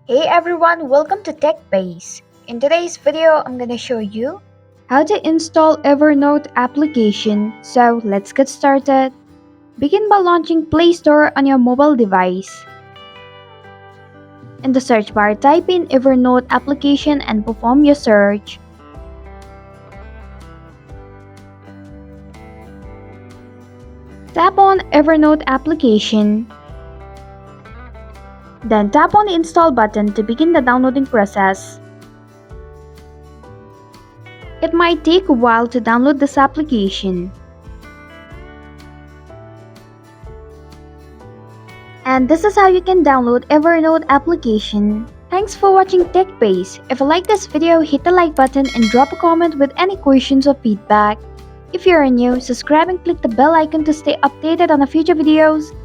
Hey everyone, welcome to TechBase. In today's video, I'm gonna show you how to install Evernote application. So let's get started. Begin by launching Play Store on your mobile device. In the search bar, type in Evernote application and perform your search. Tap on Evernote application. Then tap on the install button to begin the downloading process. It might take a while to download this application. And this is how you can download Evernote application. Thanks for watching TechBase. If you like this video, hit the like button and drop a comment with any questions or feedback. If you're new, subscribe and click the bell icon to stay updated on the future videos.